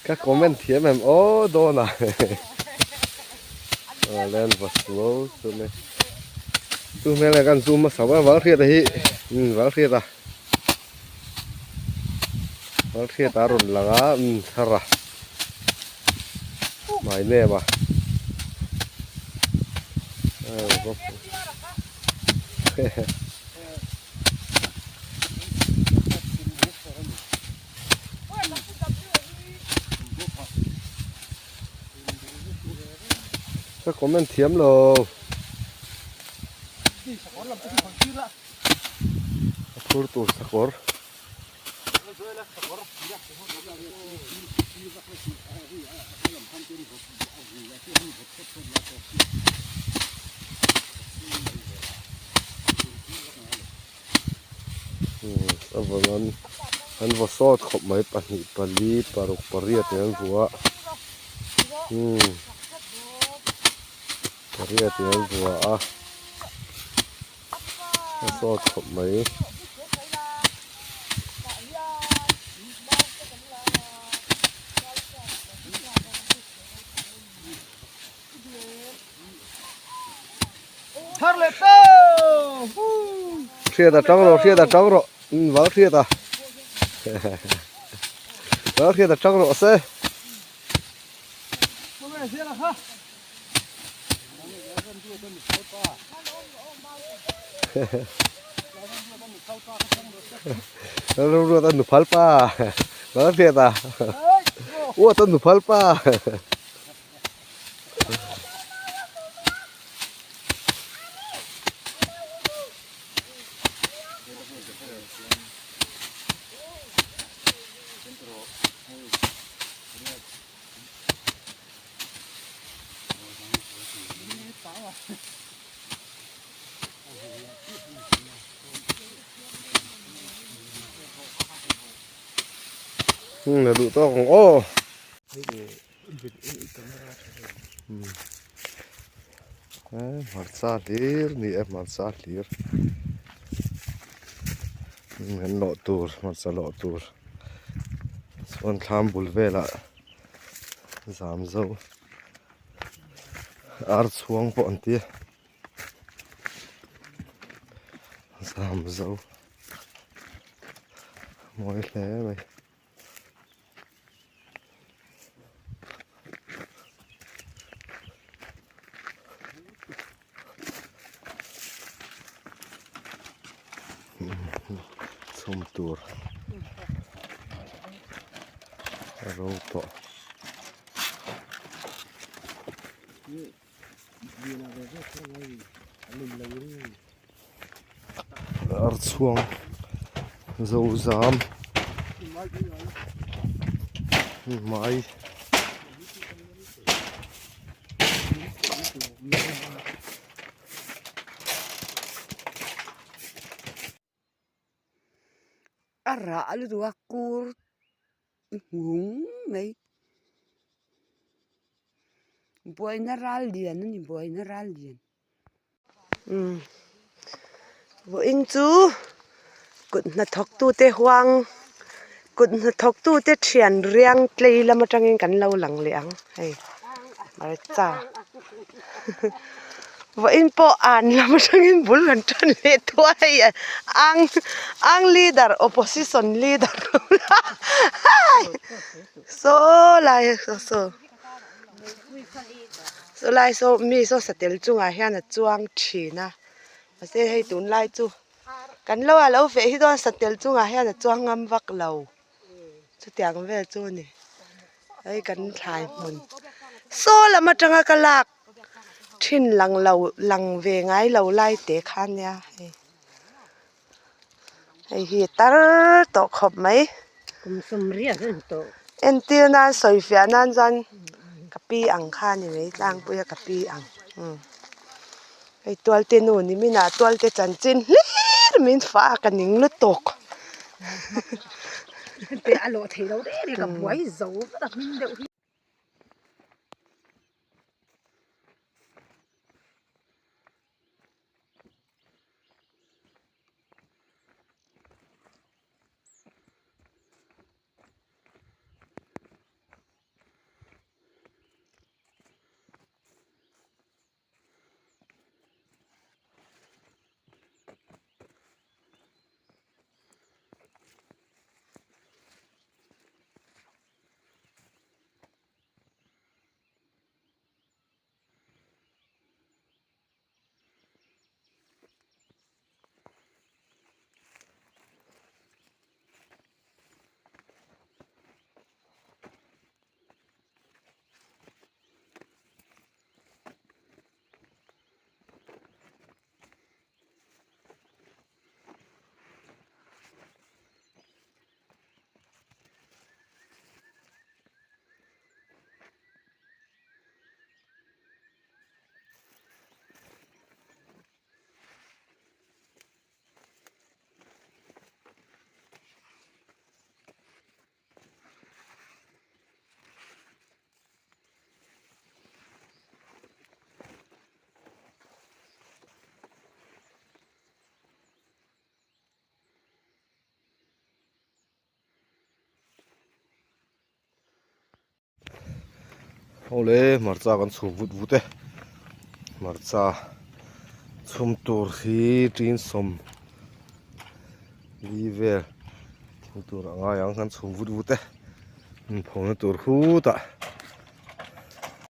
Các comment thiếm em ô đô nè. Lên vào slow tụi này. Tụi này là cần zoom mà sáu vắng thiệt đấy. Vắng thiệt à. Vắng thiệt ta rồi là thà ra. Mày nè bà. Các comment thiếm rồi. Phur tu sakor. Avalan an vasot khop mai pani pali paruk pariat yan buwa. Pariat yan buwa ah. Vasot khop mai. Thiệt là trong rồi, vắng thiệt à. Vắng thiệt là trong rồi xe. Nó rồi tao nụ phal pa, vắng thiệt à. Ủa tao nụ phal pa. Là đủ to còn ô. Mặt xa lir, ni em mặt xa lir. Mình lọ tour, mặt xa lọ tour. Xuân khám bùl về lại. Giảm dâu. Art xuống bọn tia. Giảm dâu. Mỗi lẽ này. Sum tour. Râu to. Art xuống. Dâu giám. Mai. Ara alu tu akur ngung mai boy na ral dian ni boy na ral dian bo ing chu kut na thok tu te huang kut na thok tu te thian riang tlei lam atangin kan lo lang leang hei mar cha bo in po an lam atangin bul kan tan le thua hei ang leader opposition leader so lai so mi so satel chunga hian a chuang thina ase hei tun lai chu kan lo a lo fe hi don satel chunga hian a chuang ngam vak lo chu tiang ve chu ni ai kan thlai mun so lama tanga kalak thin lang ve ngai lo lai te khan ya hei hi tar to khop mai kum sum ria hen to entir na soi fia nan jan kapi ang khan ni mai tlang puya kapi ang ai tual te nu ni mina tual te chan chin lir min fa ka ning lu tok pe alo thei lo re ka buai zo ka min de ole marcha kan chhu vut vute marcha chum tur hi tin som liver tur anga yang kan chhu vut vute phone tur hu ta